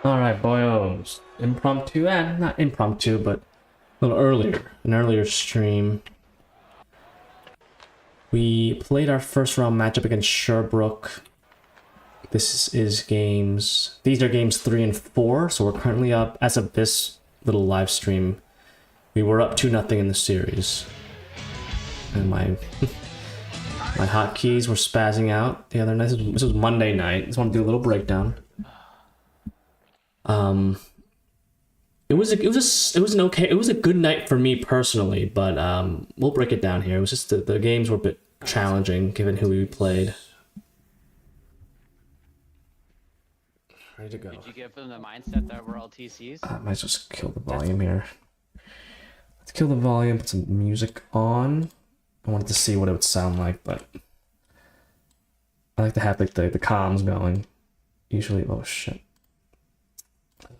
Alright, boyos. Impromptu, not impromptu, but a little earlier. An earlier stream. We played our first round matchup against Sherbrooke. These are games 3 and 4, so we're currently up, as of this little live stream, we were up 2-0 in the series. And my my hotkeys were spazzing out the other night. This was Monday night. Just want to do a little breakdown. It was a good night for me personally, but we'll break it down here. It was just the games were a bit challenging given who we played. Ready to go. Did you give them the mindset that we're all TCs? I might just kill the volume here. Let's kill the volume, put some music on. I wanted to see what it would sound like, but I like to have like the comms going. Usually, oh shit.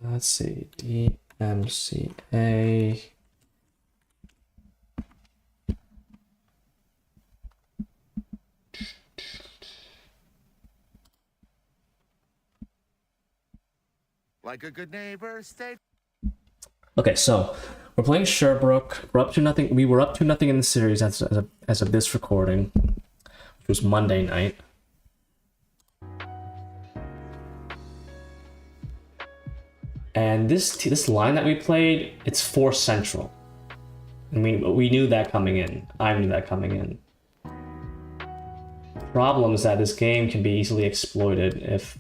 Let's see, DMCA. Like a good neighbor, stay. Okay, so we're playing Sherbrooke. We're up to nothing. We were up to nothing in the series as of this recording, which was Monday night. And this line that we played, it's 4 central, and we knew that coming in. I knew that coming in. The problem is that this game can be easily exploited if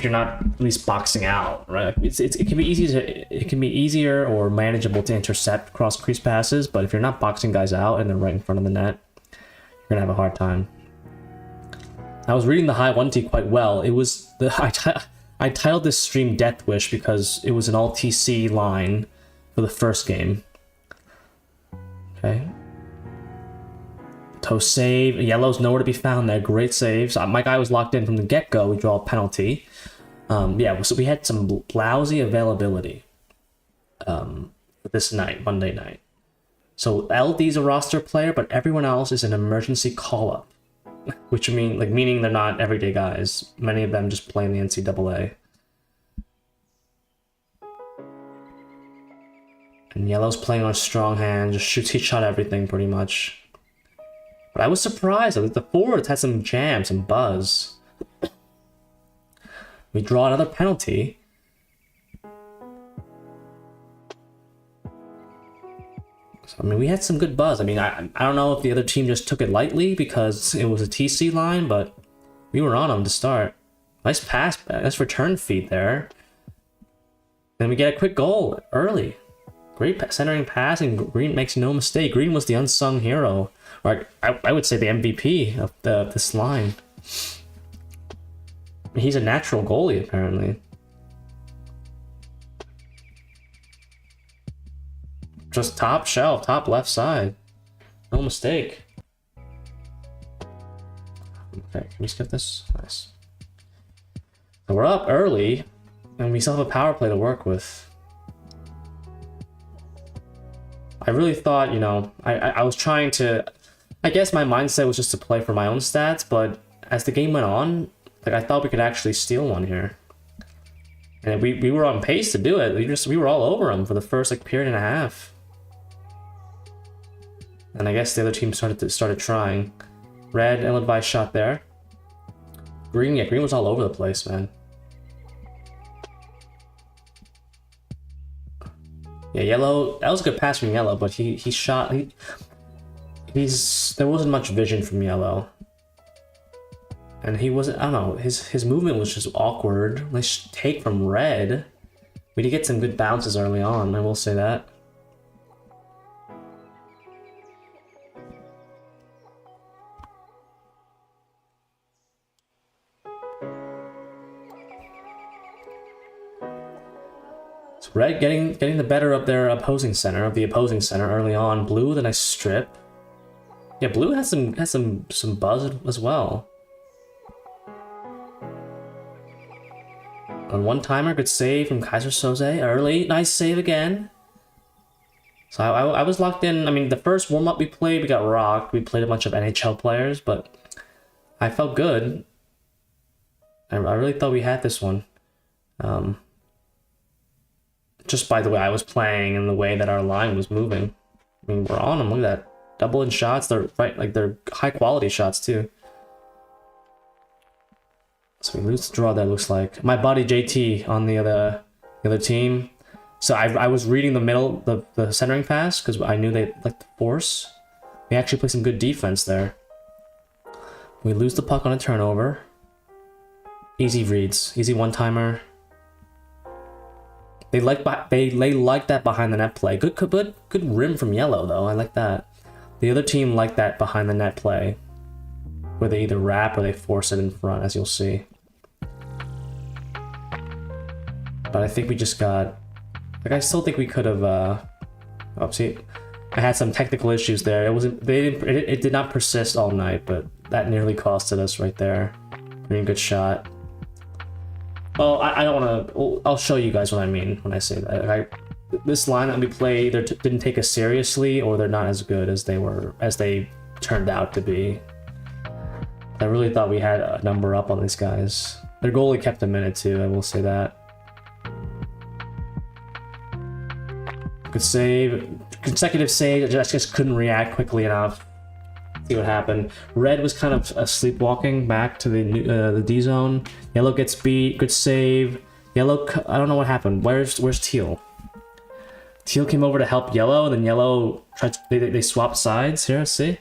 you're not at least boxing out, right? It can be easier or manageable to intercept cross crease passes, but if you're not boxing guys out and they're right in front of the net, you're gonna have a hard time. I was reading the high 1T quite well. It was I titled this stream Death Wish because it was an all TC line for the first game. Okay. Toe save. Yellow's nowhere to be found there. Great saves. My guy was locked in from the get-go. We draw a penalty. Yeah, so we had some lousy availability this night, Monday night. So LD's a roster player, but everyone else is an emergency call-up. Which meaning they're not everyday guys. Many of them just play in the NCAA. And Yellow's playing on strong hand, he shot everything pretty much. But I was surprised that the forwards had some jam, some buzz. We draw another penalty. So, I mean, we had some good buzz. I mean, I don't know if the other team just took it lightly because it was a TC line, but we were on them to start. Nice pass, nice return feed there. Then we get a quick goal early. Great centering pass, and Green makes no mistake. Green was the unsung hero. Or I would say the MVP of this line. He's a natural goalie, apparently. Just top shelf, top left side. No mistake. Okay, can we skip this? Nice. So we're up early, and we still have a power play to work with. I really thought, you know, I was trying to... I guess my mindset was just to play for my own stats, but as the game went on, like, I thought we could actually steal one here. And we were on pace to do it. We were all over them for the first period and a half. And I guess the other team started trying. Red, ill-advised shot there. Green, yeah, Green was all over the place, man. Yeah, Yellow, that was a good pass from Yellow, but there wasn't much vision from Yellow. And he wasn't, I don't know, his movement was just awkward. Nice take from Red. We did get some good bounces early on, I will say that. So Red getting the better of the opposing center early on. Blue with a nice strip. Yeah, Blue has some buzz as well. On one-timer, good save from Kaiser Soze early. Nice save again. So I was locked in. I mean, the first warm-up we played, we got rocked. We played a bunch of NHL players, but I felt good. I really thought we had this one. Just by the way I was playing and the way that our line was moving. I mean, we're on them. Look at that. Double in shots. They're right, like they're high quality shots too. So we lose the draw there, looks like. My buddy JT on the other team. So I was reading the middle, the centering pass, because I knew they liked the force. We actually played some good defense there. We lose the puck on a turnover. Easy reads. Easy one-timer. They like that behind the net play. Good rim from Yellow though. I like that. The other team liked that behind the net play, where they either wrap or they force it in front, as you'll see. But I think we just got, like, I still think we could have. Oh, see, I had some technical issues there. It wasn't. It did not persist all night, but that nearly costed us right there. Pretty good shot. Well, I don't want to. I'll show you guys what I mean when I say that. This line that we play either didn't take us seriously, or they're not as good as they turned out to be. I really thought we had a number up on these guys. Their goalie kept them in it too. I will say that. Good save, consecutive save. I just couldn't react quickly enough. See what happened. Red was kind of sleepwalking back to the D zone. Yellow gets beat. Good save. Yellow. I don't know what happened. Where's Teal? Teal came over to help Yellow, and then Yellow tried. They swapped sides here. See.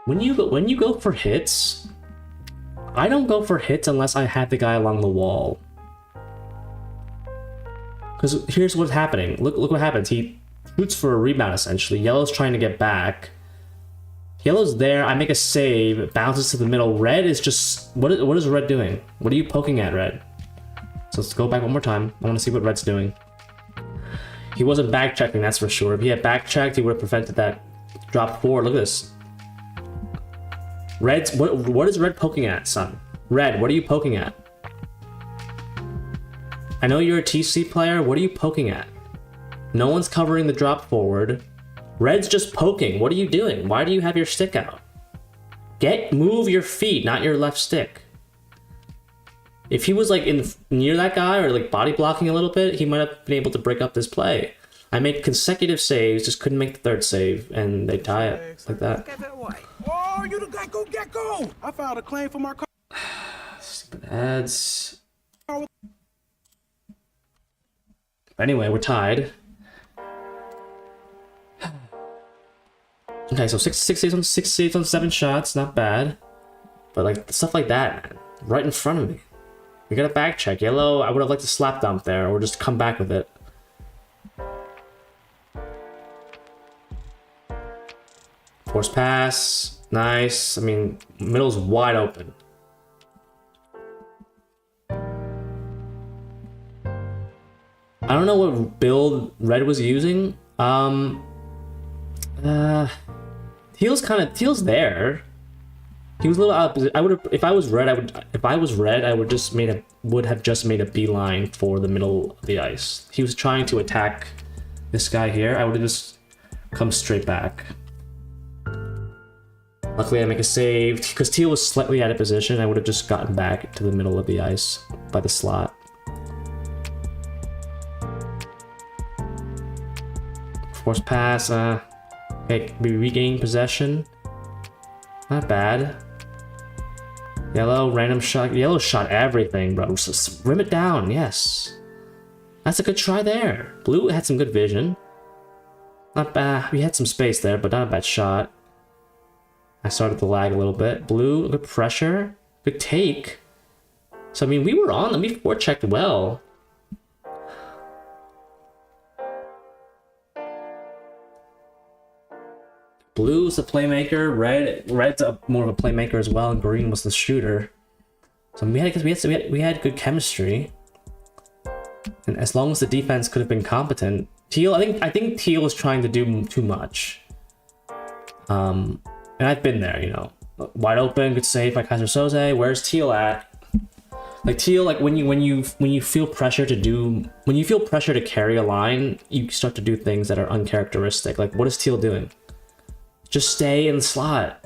When you go for hits, I don't go for hits unless I have the guy along the wall. Because here's what's happening. Look what happens. He shoots for a rebound, essentially. Yellow's trying to get back. Yellow's there. I make a save. It bounces to the middle. Red is just... What is Red doing? What are you poking at, Red? So let's go back one more time. I want to see what Red's doing. He wasn't back-checking, that's for sure. If he had back-checked, he would have prevented that drop forward. Look at this. Red's... What is Red poking at, son? Red, what are you poking at? I know you're a TC player. What are you poking at? No one's covering the drop forward. Red's just poking. What are you doing? Why do you have your stick out? Move your feet, not your left stick. If he was like near that guy or like body blocking a little bit, he might have been able to break up this play. I made consecutive saves, just couldn't make the third save, and they tie it like that. Oh, you the gecko! I filed a claim for my car. Stupid ads. Anyway, we're tied. Okay, so six saves on 7 shots, not bad. But like stuff like that, man, right in front of me. We got a back check. Yellow, I would have liked to slap dump there or just come back with it. Force pass, nice. I mean, middle's wide open. I don't know what build Red was using. Teal's there. He was a little opposite. If I was Red, I would have just made a beeline for the middle of the ice. He was trying to attack this guy here. I would have just come straight back. Luckily, I make a save because Teal was slightly out of position. I would have just gotten back to the middle of the ice by the slot. Force pass, okay, we regain possession. Not bad. Yellow, random shot. Yellow shot everything, bro. Just rim it down, yes. That's a good try there. Blue had some good vision. Not bad. We had some space there, but not a bad shot. I started to lag a little bit. Blue, good pressure. Good take. So, I mean, we were on them. We forechecked well. Blue's the playmaker. Red's more of a playmaker as well. And green was the shooter. So we had good chemistry. And as long as the defense could have been competent, Teal. I think Teal was trying to do too much. And I've been there, you know, wide open, good save by Kaiser Soze. Where's Teal at? Like Teal, like when you feel pressure to carry a line, you start to do things that are uncharacteristic. Like what is Teal doing? Just stay in the slot.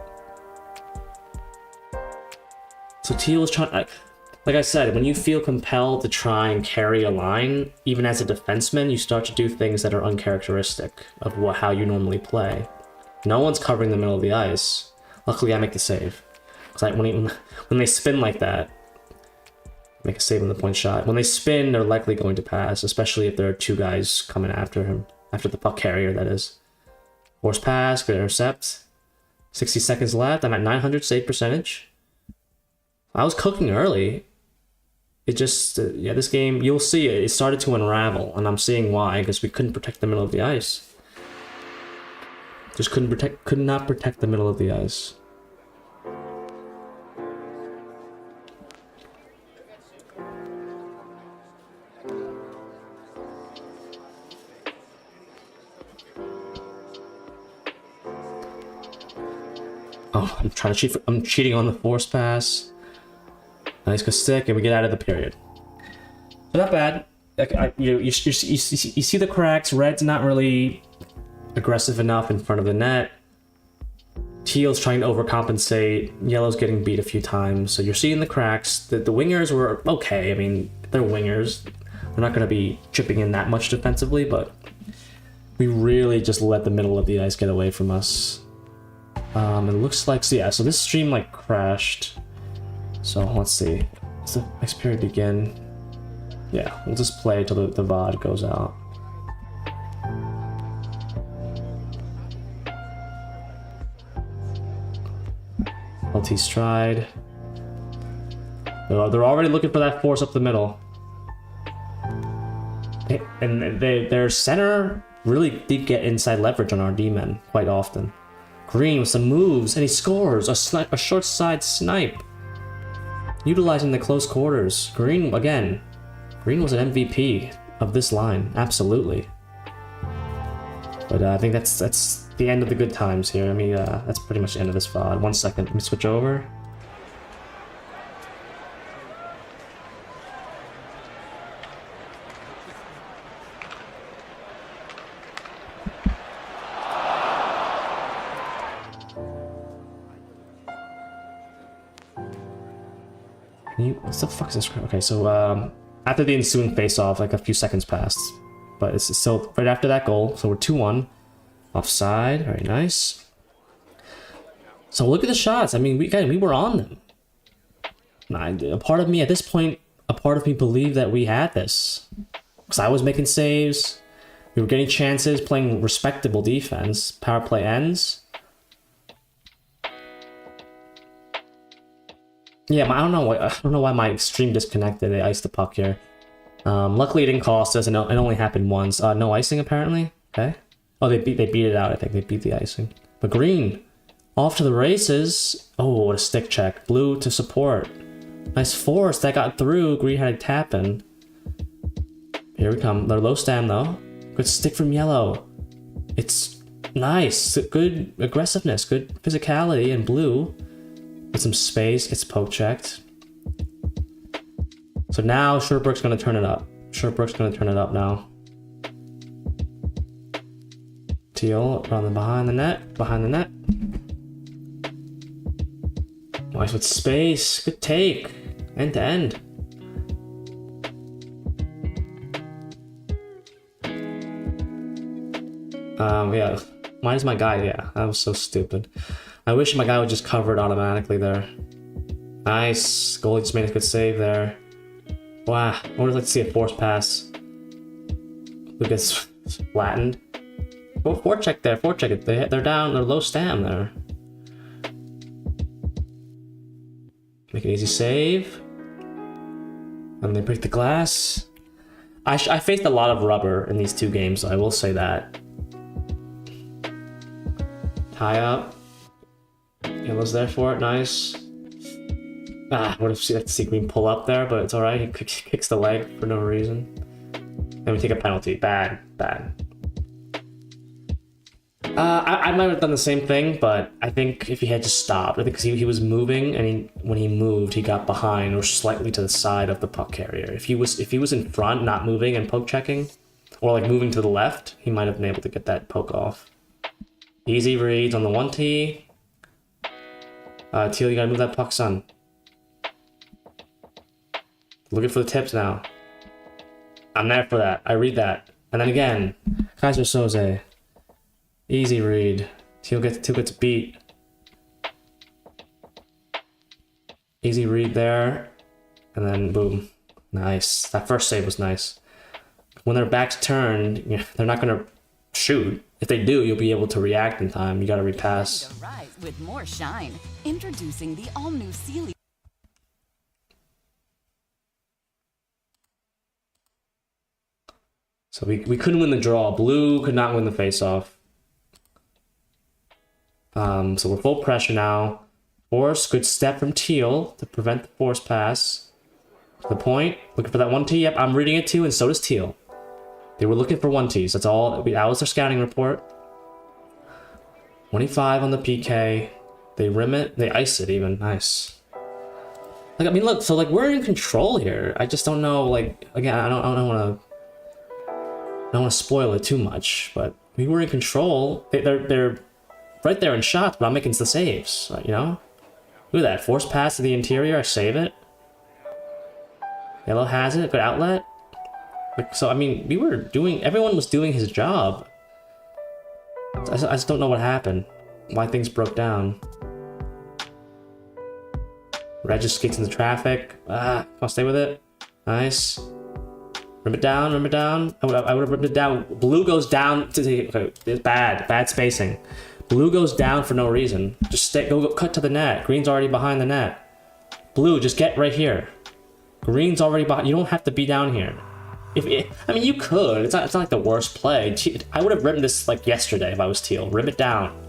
So Teal is trying. Like I said, when you feel compelled to try and carry a line, even as a defenseman, you start to do things that are uncharacteristic of how you normally play. No one's covering the middle of the ice. Luckily, I make the save. Because when they spin like that, make a save on the point shot. When they spin, they're likely going to pass, especially if there are two guys coming after him. After the puck carrier, that is. Force pass, good intercept. 60 seconds left. I'm at 900 save percentage. I was cooking early. It just, yeah, this game, you'll see it started to unravel, and I'm seeing why, because we couldn't protect the middle of the ice. Just could not protect the middle of the ice. Oh, I'm trying to cheat. I'm cheating on the force pass. Nice good stick, and we get out of the period. So not bad. Like you see the cracks. Red's not really aggressive enough in front of the net. Teal's trying to overcompensate. Yellow's getting beat a few times. So you're seeing the cracks. The wingers were okay. I mean, they're wingers. They're not going to be chipping in that much defensively, but we really just let the middle of the ice get away from us. It looks like, so yeah, so this stream like crashed. So let's see. Does the next period begin? Yeah, we'll just play till the VOD goes out. LT stride. They're already looking for that force up the middle. And their center really did get inside leverage on our D-men quite often. Green with some moves, and he scores a short side snipe. Utilizing the close quarters. Green, again. Green was an MVP of this line, absolutely. But I think that's the end of the good times here. I mean, that's pretty much the end of this VOD. 1 second, let me switch over. What the fuck is this? Okay, so after the ensuing face-off, like a few seconds passed, but it's still right after that goal. So we're 2-1, offside. Very nice. So look at the shots. I mean, we were on them. A part of me at this point, believed that we had this, because I was making saves. We were getting chances, playing respectable defense. Power play ends. Yeah, I don't know why my stream disconnected. They iced the puck here. Luckily, it didn't cost us, and it only happened once. No icing apparently. Okay. Oh, they beat it out. I think they beat the icing. But Green, off to the races. Oh, what a stick check. Blue to support. Nice force that got through. Green had a tap in. Here we come. They're low stam though. Good stick from Yellow. It's nice. Good aggressiveness. Good physicality. And Blue. With some space, it's poke checked. So now Sherbrooke's gonna turn it up. Sherbrooke's gonna turn it up now. Teal around the behind the net. Nice with space. Good take. End to end. Yeah. Minus my guy, yeah. That was so stupid. I wish my guy would just cover it automatically there. Nice. Goalie just made a good save there. Wow. I would like to see a force pass. Who gets flattened. Go forecheck there. Forecheck it. They're down. They're low stam there. Make an easy save. And they break the glass. I faced a lot of rubber in these two games, so I will say that. Tie up. Yellow's there for it, nice. Would have seen that Green pull up there, but it's alright. He kicks the leg for no reason. Then we take a penalty. Bad. I might have done the same thing, but I think if he had just stopped, I think because he was moving, and when he moved, he got behind or slightly to the side of the puck carrier. If he was in front, not moving and poke checking, or like moving to the left, he might have been able to get that poke off. Easy reads on the 1T. Teal, you gotta move that puck, son. Looking for the tips now. I'm there for that. I read that. And then again, Kaiser Soze. Easy read. Teal gets beat. Easy read there. And then boom. Nice. That first save was nice. When their back's turned, you know, they're not going to shoot. If they do, you'll be able to react in time. You got to repass. Rise with more shine. Introducing the all-new Sealy. So we couldn't win the draw. Blue could not win the face-off. So we're full pressure now. Force, good step from Teal to prevent the force pass. To the point, looking for that 1T. Yep, I'm reading it too, and so does Teal. They were looking for 1Ts. That's all. That was their scouting report. 25 on the PK. They rim it. They ice it even. Nice. Like, I mean, look. So like we're in control here. I just don't know. Like again, I don't want to spoil it too much, but we were in control. They're right there in shots, but I'm making the saves. You know. Look at that. Force pass to the interior. I save it. Yellow has it. Good outlet. Like, so, I mean, everyone was doing his job. I just don't know what happened. Why things broke down. Red just skates into traffic. I'll stay with it. Nice. Rim it down, rim it down. I would have rimmed it down. Blue goes down to the... Okay, it's bad spacing. Blue goes down for no reason. Just stay, go cut to the net. Green's already behind the net. Blue, just get right here. Green's already behind. You don't have to be down here. I mean, you could. It's not like the worst play. I would have rimmed this like yesterday if I was Teal. Rim it down.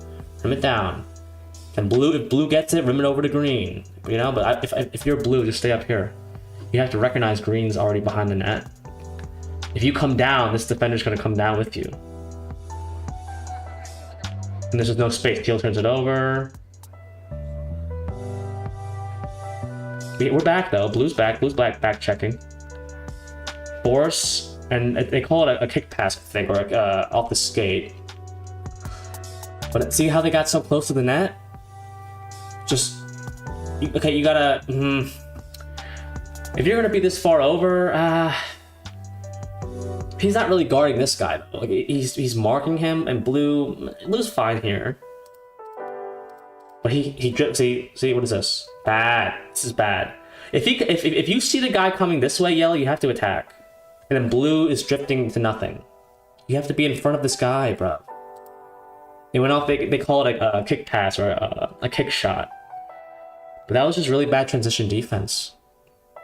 Rim it down. And blue, if blue gets it, rim it over to green. You know, but if you're blue, just stay up here. You have to recognize green's already behind the net. If you come down, this defender's going to come down with you. And there's just no space. Teal turns it over. We're back though. Blue's back. Blue's back checking. Force, and they call it a kick pass, I think, or off the skate. But see how they got so close to the net? Just okay. You gotta. If you're gonna be this far over, he's not really guarding this guy though. Like he's marking him, and Blue's fine here. But he drips. See what is this? Bad. This is bad. If you see the guy coming this way, Yellow, you have to attack. And then Blue is drifting to nothing. You have to be in front of this guy, bro. It went off. They call it a kick pass or a kick shot. But that was just really bad transition defense.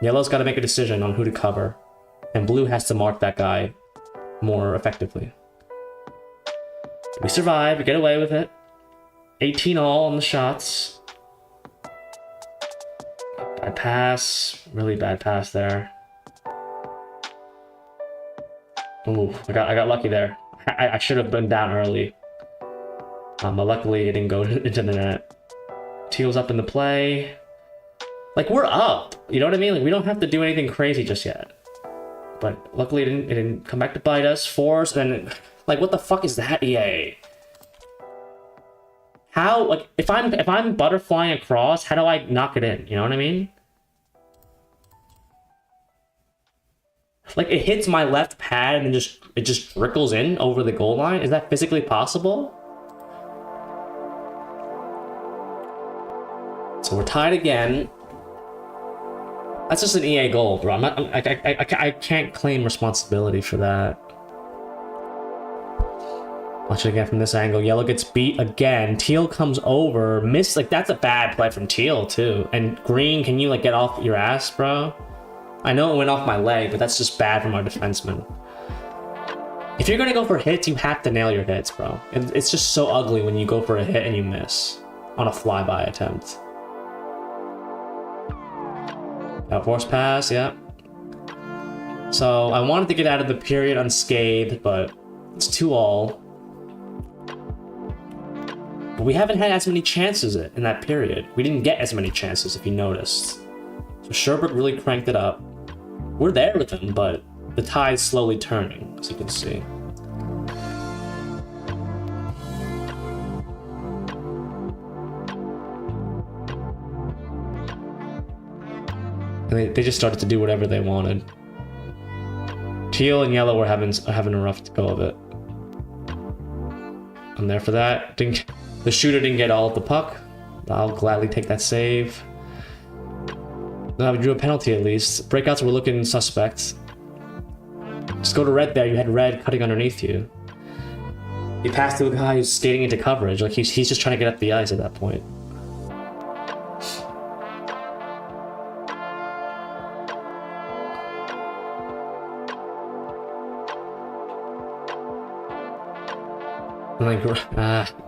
Yellow's got to make a decision on who to cover, and Blue has to mark that guy more effectively. We survive. We get away with it. 18 all on the shots. Bad pass. Really bad pass there. Ooh, I got lucky there. I should have been down early. But luckily it didn't go into the net. Teal's up in the play. Like, we're up. You know what I mean? Like, we don't have to do anything crazy just yet. But luckily it didn't come back to bite us. Force, and like, what the fuck is that, EA? How, like, if I'm butterflying across, how do I knock it in? You know what I mean? Like, it hits my left pad and then it just trickles in over the goal line? Is that physically possible? So we're tied again. That's just an EA goal, bro. I can't claim responsibility for that. Watch it again from this angle. Yellow gets beat again. Teal comes over. Miss, like, that's a bad play from Teal, too. And Green, can you, like, get off your ass, bro? I know it went off my leg, but that's just bad from our defenseman. If you're gonna go for hits, you have to nail your hits, bro. It's just so ugly when you go for a hit and you miss on a flyby attempt. Force pass, yeah. So I wanted to get out of the period unscathed, but it's 2-all. But we haven't had as many chances in that period. We didn't get as many chances, if you noticed. So Sherbert really cranked it up. We're there with him, but the tide's slowly turning, as you can see. And they just started to do whatever they wanted. Teal and yellow were having a rough go of it. I'm there for that. The shooter didn't get all of the puck. I'll gladly take that save. No, we drew a penalty at least. Breakouts were looking suspect. Just go to red there. You had red cutting underneath you. He passed to a guy who's skating into coverage. Like he's just trying to get up the ice at that point.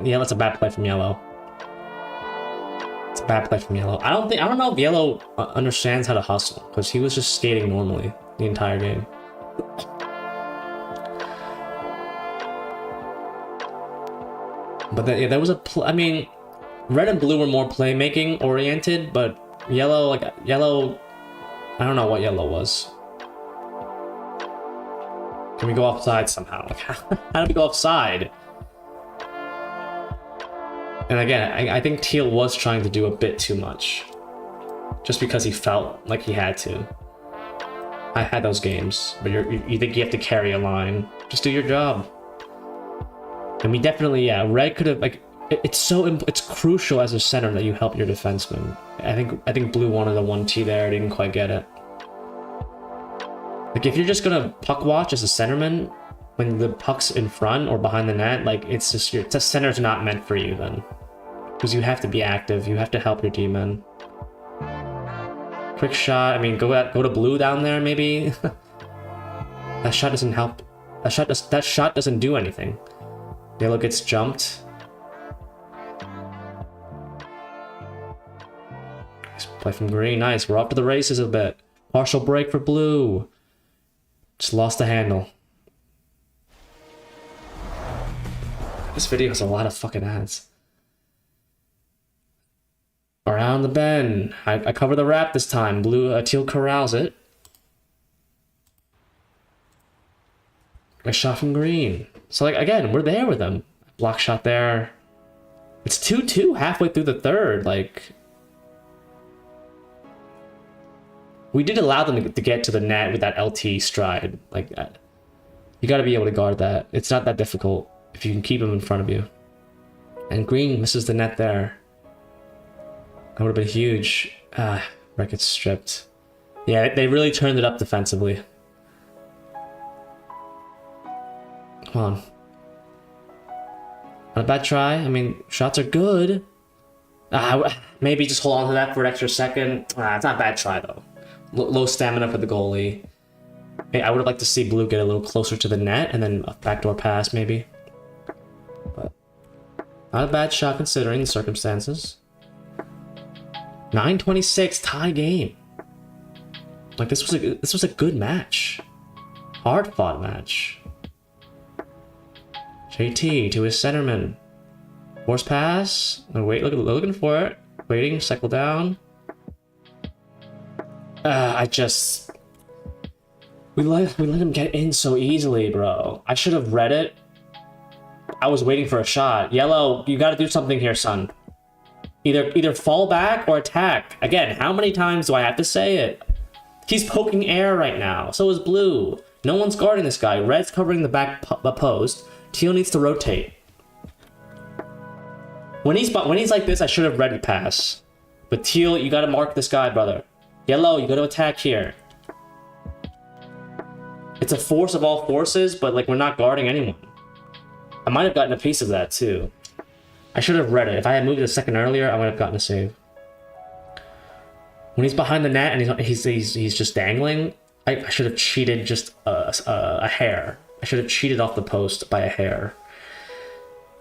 Yeah, that's a bad play from yellow. It's a bad play from yellow. I don't know if yellow understands how to hustle because he was just skating normally the entire game. But there was I mean, red and blue were more playmaking oriented, but yellow, I don't know what yellow was. Can we go offside somehow? Like, how do we go offside? And again, I think Teal was trying to do a bit too much. Just because he felt like he had to. I had those games, but you think you have to carry a line. Just do your job. And we definitely, yeah, red could have, like, it's crucial as a center that you help your defenseman. I think blue wanted a 1T there, didn't quite get it. Like, if you're just gonna puck watch as a centerman, when the puck's in front or behind the net, like, it's just, the center's not meant for you then. Because you have to be active, you have to help your D-men. Quick shot, I mean, go to blue down there, maybe? That shot doesn't help. That shot doesn't do anything. Yellow gets jumped. Nice play from green, nice. We're off to the races a bit. Partial break for blue. Just lost the handle. This video has a lot of fucking ads. Around the bend. I cover the wrap this time. Teal corrals it. A shot from green. So, like, again, we're there with them. Block shot there. It's 2-2 halfway through the third. Like, we did allow them to get to the net with that LT stride. Like, you got to be able to guard that. It's not that difficult if you can keep them in front of you. And green misses the net there. That would have been huge. Red gets stripped. Yeah, they really turned it up defensively. Come on. Not a bad try. I mean, shots are good. Maybe just hold on to that for an extra second. It's not a bad try, though. Low stamina for the goalie. I would have liked to see blue get a little closer to the net and then a backdoor pass, maybe. But not a bad shot considering the circumstances. 9:26 tie game. Like, this was a good match. Hard fought match. JT to his centerman. Force pass. And wait, looking for it. Waiting, cycle down. We let him get in so easily, bro. I should have read it. I was waiting for a shot. Yellow, you gotta do something here, son. Either fall back or attack. Again, how many times do I have to say it? He's poking air right now. So is blue. No one's guarding this guy. Red's covering the back post. Teal needs to rotate. When he's like this, I should have ready pass. But Teal, you gotta mark this guy, brother. Yellow, you gotta attack here. It's a force of all forces, but like, we're not guarding anyone. I might have gotten a piece of that too. I should have read it. If I had moved it a second earlier, I might have gotten a save. When he's behind the net and he's just dangling, I should have cheated just a hair. I should have cheated off the post by a hair.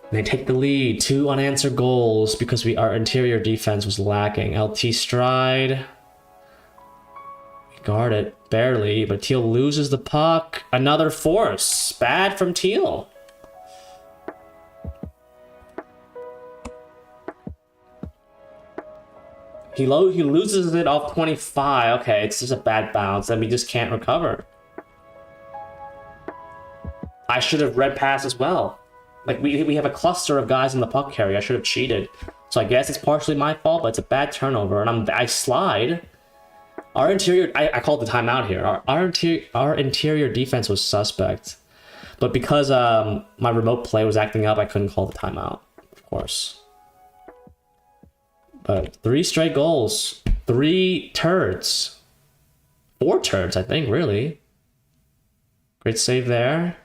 And they take the lead. 2 unanswered goals because our interior defense was lacking. LT stride. We guard it barely, but Teal loses the puck. Another force. Bad from Teal. He loses it off 25. Okay, it's just a bad bounce, and we just can't recover. I should have read pass as well. Like, we have a cluster of guys in the puck carry. I should have cheated. So I guess it's partially my fault, but it's a bad turnover, and I slide. Our interior, I called the timeout here. Our interior defense was suspect, but because my remote play was acting up, I couldn't call the timeout, of course. But 3 straight goals, 3 turds, 4 turds, I think, really. Great save there,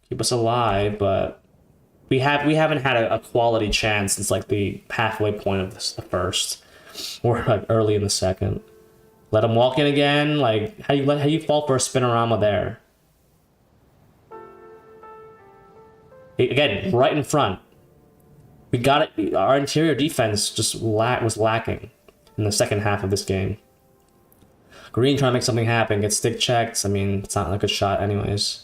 keep us alive, but we haven't had a quality chance since like the halfway point of the first, or like early in the second. Let him walk in again. Like how you fall for a spinorama there? Again, right in front. We got it. Our interior defense just was lacking in the second half of this game. Green trying to make something happen, gets stick checked. I mean, it's not like a good shot, anyways.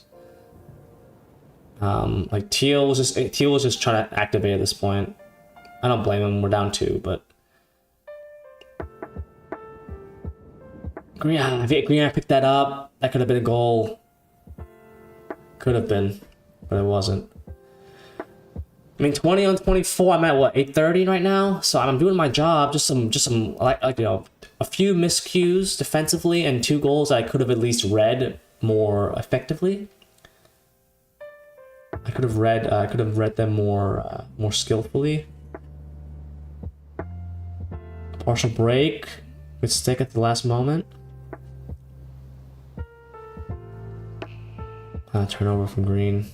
Like Teal was just trying to activate at this point. I don't blame him. We're down 2, but. Green picked that up. That could have been a goal. Could have been, but it wasn't. I mean, 20 on 24. I'm at what, 8:30 right now. So I'm doing my job. Just some like you know, a few miscues defensively and 2 goals I could have at least read more effectively. I could have read them more skillfully. Partial break with stick at the last moment. Turnover from Green.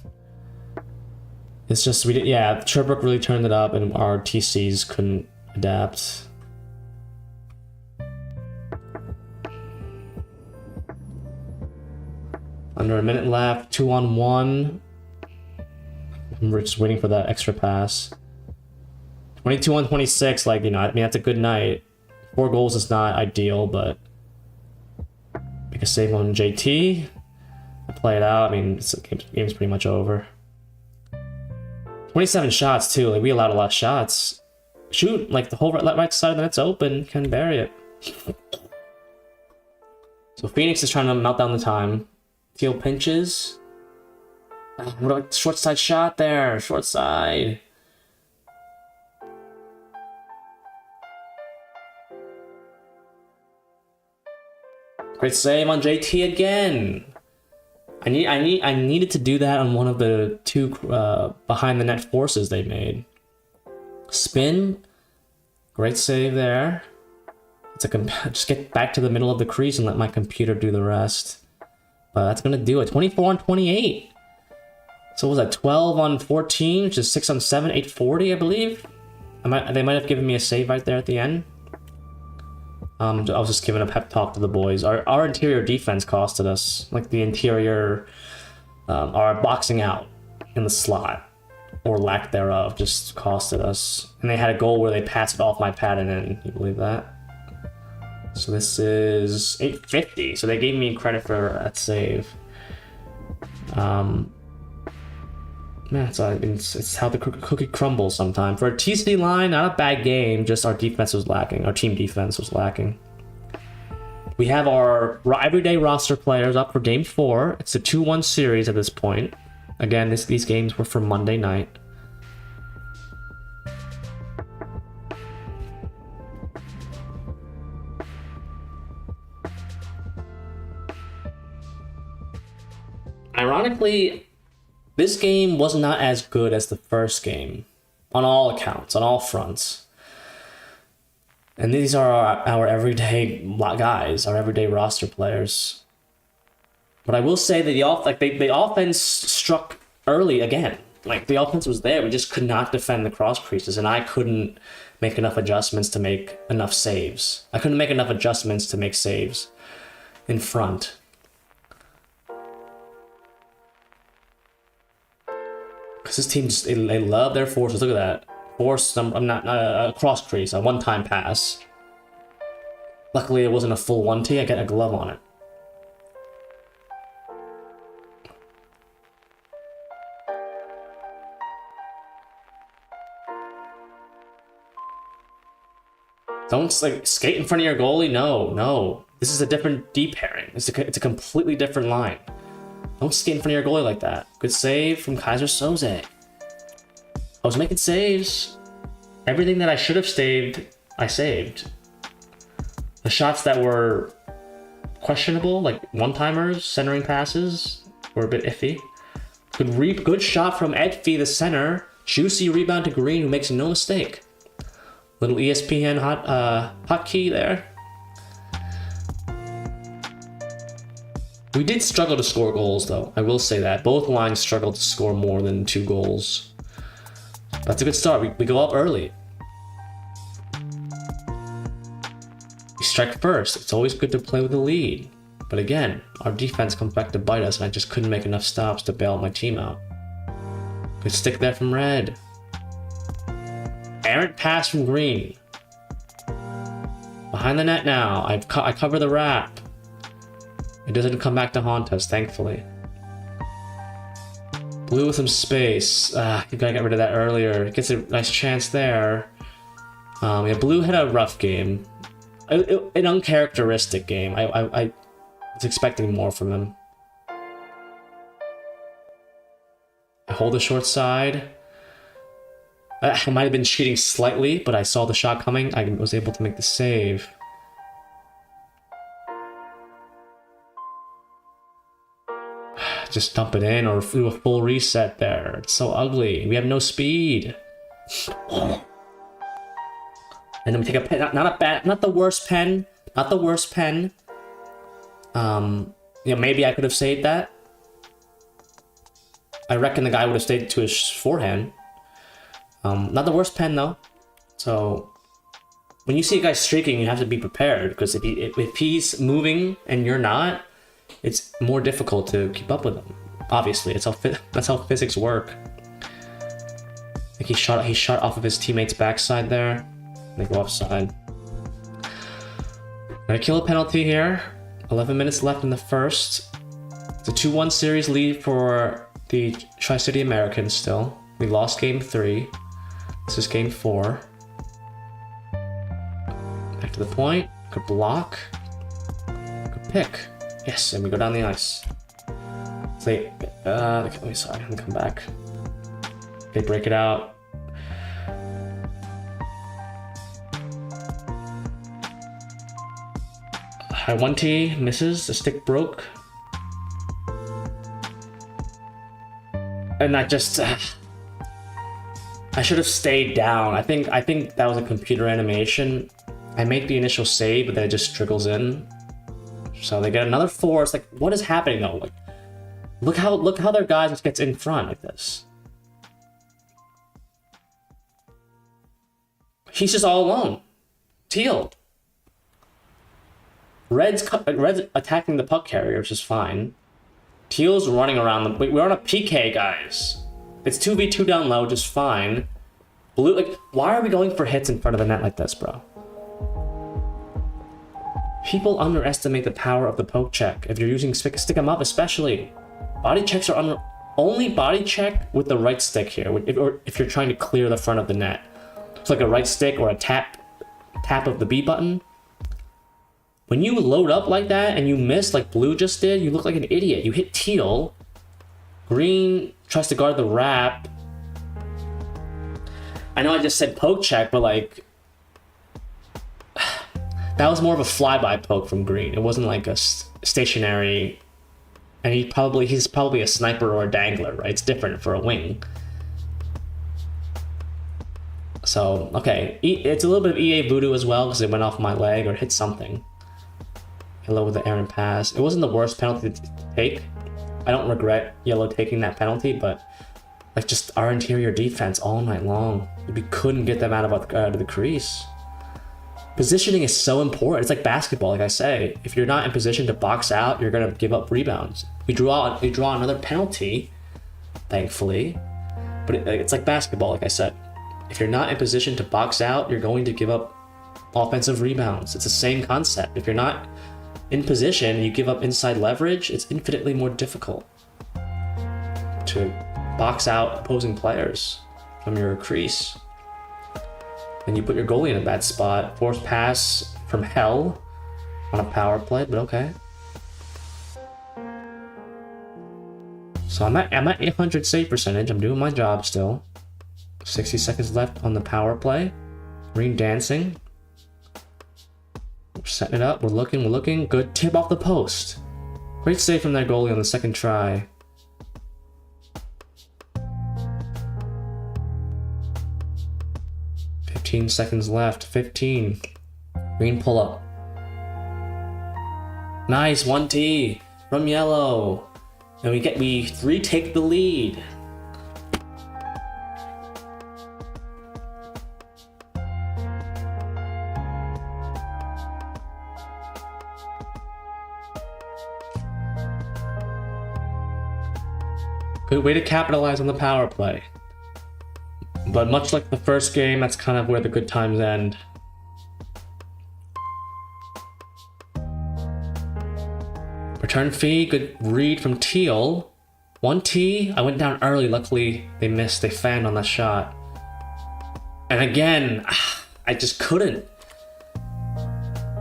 It's just Sherbrooke really turned it up, and our TCs couldn't adapt. Under a minute left, 2-on-1. We're just waiting for that extra pass. 22 on 26, like, you know, I mean, that's a good night. 4 goals is not ideal, but make a save on JT. Play it out. I mean, the game's pretty much over. 27 shots too. Like, we allowed a lot of shots. Shoot, like the whole right side of the net's open. Can bury it. So Phoenix is trying to melt down the time. Teal pinches. What about short side shot there? Short side. Great save on JT again. I needed to do that on one of the 2 behind the net forces they made. Spin, great save there. Just get back to the middle of the crease and let my computer do the rest. But that's gonna do it. 24 on 28. So what was that, 12 on 14, which is 6 on 7, 840, I believe. They might have given me a save right there at the end. I was just giving a pep talk to the boys. Our interior defense costed us, like the interior, our boxing out in the slot, or lack thereof, just costed us. And they had a goal where they passed it off my pad and in. You believe that? So this is 850. So they gave me credit for that save. Man, it's how the cookie crumbles sometimes. For a TC line, not a bad game, just our defense was lacking. Our team defense was lacking. We have our everyday roster players up for Game 4. It's a 2-1 series at this point. Again, these games were for Monday night. Ironically, this game was not as good as the first game, on all accounts, on all fronts. And these are our everyday guys, our everyday roster players. But I will say that the offense struck early again. Like, the offense was there, we just could not defend the cross creases, and I couldn't make enough adjustments to make enough saves. I couldn't make enough adjustments to make saves in front. Because this team, they love their forces. Look at that. Force, I'm not a cross crease, a one-time pass. Luckily, it wasn't a full 1T. I got a glove on it. Don't skate in front of your goalie. No. This is a different D pairing. It's a completely different line. Don't skate in front of your goalie like that. Good save from Kaiser Soze. I was making saves. Everything that I should have saved, I saved. The shots that were questionable, like one-timers, centering passes were a bit iffy. Good shot from Edfie, the center. Juicy rebound to Green, who makes no mistake. Little ESPN hotkey there. We did struggle to score goals, though. I will say that. Both lines struggled to score more than 2 goals. That's a good start. We go up early. We strike first. It's always good to play with the lead. But again, our defense comes back to bite us, and I just couldn't make enough stops to bail my team out. Good stick there from Red. Errant pass from Green. Behind the net now. I cover the wrap. It doesn't come back to haunt us, thankfully. Blue with some space. You gotta get rid of that earlier. Gets a nice chance there. Yeah, Blue had a rough game. An uncharacteristic game. I was expecting more from him. I hold the short side. I might have been cheating slightly, but I saw the shot coming. I was able to make the save. Just dump it in or do a full reset there. It's so ugly. We have no speed. And then we take a pen. Not the worst pen. Not the worst pen. You know, maybe I could have saved that. I reckon the guy would have stayed to his forehand. Not the worst pen though. So when you see a guy streaking, you have to be prepared, because if he's moving and you're not, it's more difficult to keep up with him. Obviously, that's how physics work. I think he shot off of his teammate's backside there. They go offside. Gonna kill a penalty here. 11 minutes left in the first. It's a 2-1 series lead for the Tri-City Americans still. We lost game 3. This is game 4. Back to the point. Good block. Good pick. Yes, and we go down the ice. Sorry, let me come back. They break it out. High 1T misses. The stick broke. And I just... I should have stayed down. I think that was a computer animation. I make the initial save, but then it just trickles in. So they get another 4. It's like, what is happening though? Like, look how their guy just gets in front like this. He's just all alone. Teal. Red's attacking the puck carrier, which is fine. Teal's running around them. We're on a PK, guys. It's 2v2 down low, just fine. Blue, like, why are we going for hits in front of the net like this, bro? People underestimate the power of the poke check. If you're using stick 'em up, especially. Body checks are only body check with the right stick here, or if you're trying to clear the front of the net. It's like a right stick or a tap of the B button. When you load up like that and you miss like Blue just did, you look like an idiot. You hit Teal. Green tries to guard the wrap. I know I just said poke check, but like... that was more of a flyby poke from Green. It wasn't like a stationary... And he's probably a sniper or a dangler, right? It's different for a wing. So, okay. It's a little bit of EA voodoo as well, because it went off my leg or hit something. Yellow with the errant pass. It wasn't the worst penalty to take. I don't regret Yellow taking that penalty, but like just our interior defense all night long. We couldn't get them out of the crease. Positioning is so important. It's like basketball, like I say. If you're not in position to box out, you're gonna give up rebounds. We draw another penalty, thankfully, but it's like basketball, like I said. If you're not in position to box out, you're going to give up offensive rebounds. It's the same concept. If you're not in position and you give up inside leverage, it's infinitely more difficult to box out opposing players from your crease. And you put your goalie in a bad spot. Forced pass from hell on a power play, but okay. So I'm at 800 save percentage. I'm doing my job still. 60 seconds left on the power play. Green dancing. Setting it up. We're looking. Good. Tip off the post. Great save from their goalie on the second try. $15 left. 15. Green pull up. Nice 1T from yellow. And we retake the lead. Good way to capitalize on the power play. But much like the first game, that's kind of where the good times end. Return fee, good read from Teal. 1T, I went down early, luckily they missed, they fanned on that shot. And again, I just couldn't.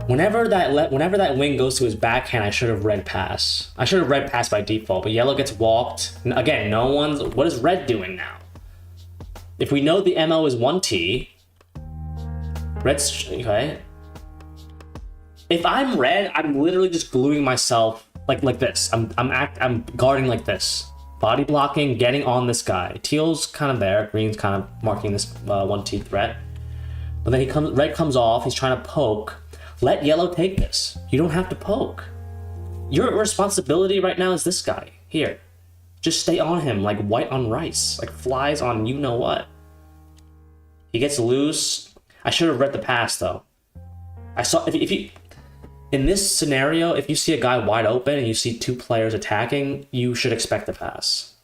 Whenever that wing goes to his backhand, I should have red pass. I should have red pass by default, but yellow gets walked. Again, what is red doing now? If we know the MO is 1T, red's, okay. If I'm red, I'm literally just gluing myself like this. I'm guarding like this. Body blocking, getting on this guy. Teal's kind of there, green's kind of marking this 1T threat. But then red comes off, he's trying to poke. Let yellow take this. You don't have to poke. Your responsibility right now is this guy. Here. Just stay on him like white on rice. Like flies on you know what. He gets loose. I should have read the pass though. I saw if you in this scenario, if you see a guy wide open and you see two players attacking, you should expect a pass.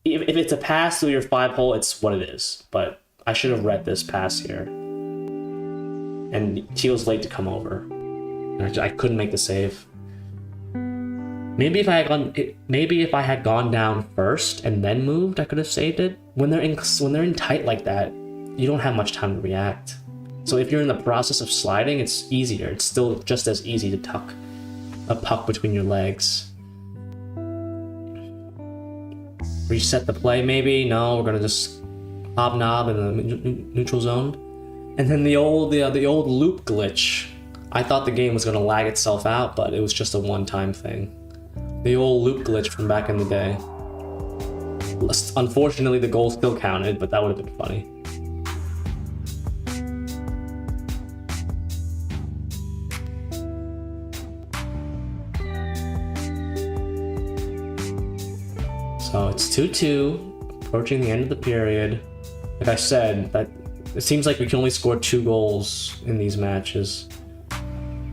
If it's a pass through your 5-hole, it's what it is. But I should have read this pass here. And Teal's late to come over. And I couldn't make the save. Maybe if I had gone down first and then moved, I could have saved it. When they're in tight like that, you don't have much time to react. So if you're in the process of sliding, it's easier. It's still just as easy to tuck a puck between your legs. Reset the play, maybe? No, we're gonna just hobnob in the neutral zone. And then the old loop glitch. I thought the game was gonna lag itself out, but it was just a one-time thing. The old loop glitch from back in the day. Unfortunately, the goal still counted, but that would have been funny. So it's 2-2, approaching the end of the period. Like I said, that it seems like we can only score 2 goals in these matches.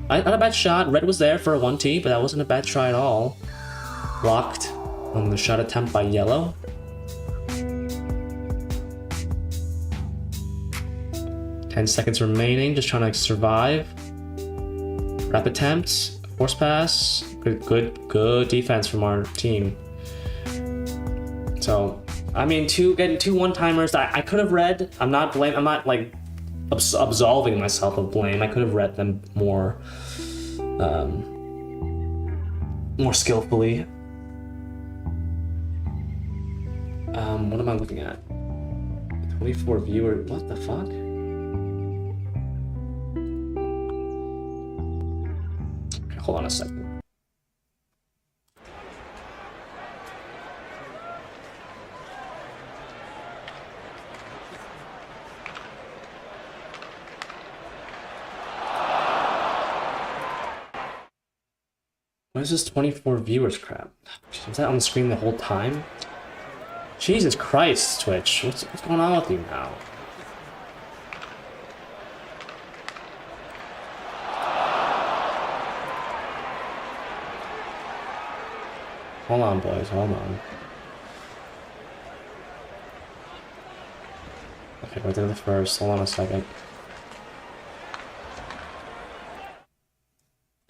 Not a bad shot. Red was there for a 1T, but that wasn't a bad try at all. Blocked on the shot attempt by yellow. Ten seconds remaining, just trying to survive. Wrap attempts, force pass. Good defense from our team. So, I mean, getting 2 one-timers. I could have read. I'm not like absolving myself of blame. I could have read them more skillfully. What am I looking at? 24 viewer. What the fuck? Okay, hold on a second. What is this 24 viewers crap? Was that on the screen the whole time? Jesus Christ, Twitch. What's going on with you now? Hold on, boys. Hold on. Okay, we're to the first. Hold on a second.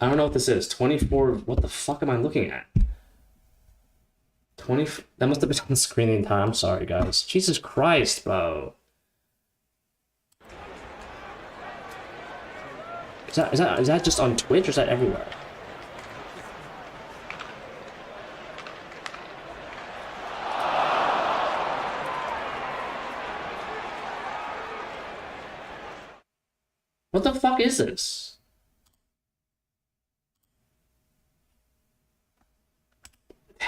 I don't know what this is. 24. What the fuck am I looking at? 20. That must have been on the screen the entire time. I'm sorry, guys. Jesus Christ, bro. Is that just on Twitch or is that everywhere? What the fuck is this?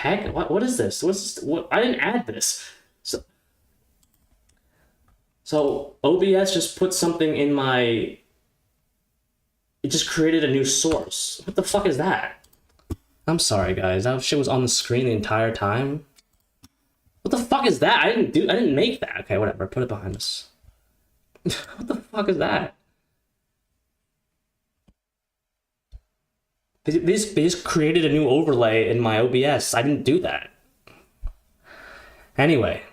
heck? What is this? What's this? What? I didn't add this. So OBS just put something in my... It just created a new source. What the fuck is that? I'm sorry, guys. That shit was on the screen the entire time. What the fuck is that? I didn't make that. Okay, whatever. Put it behind us. What the fuck is that? They just created a new overlay in my OBS. I didn't do that. Anyway.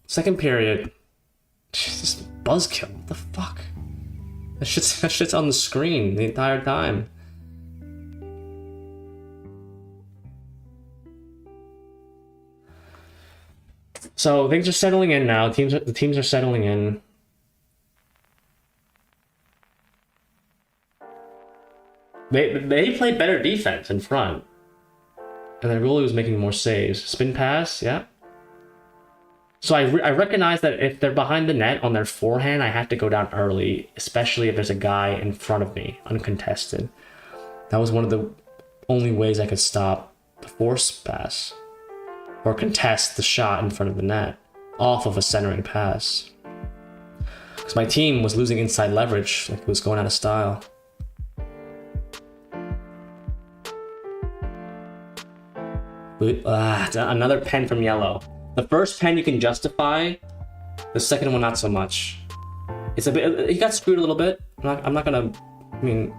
Second period. Jesus, buzzkill. What the fuck? That shit's on the screen the entire time. So things are settling in now. The teams are settling in. They played better defense in front, and their goalie was making more saves. Spin pass, yeah. So I recognize that if they're behind the net on their forehand, I have to go down early, especially if there's a guy in front of me, uncontested. That was one of the only ways I could stop the force pass, or contest the shot in front of the net, off of a centering pass. Because my team was losing inside leverage, like it was going out of style. Another pen from yellow. The first pen you can justify, the second one not so much. It's a bit, he got screwed a little bit. I'm not gonna, I mean,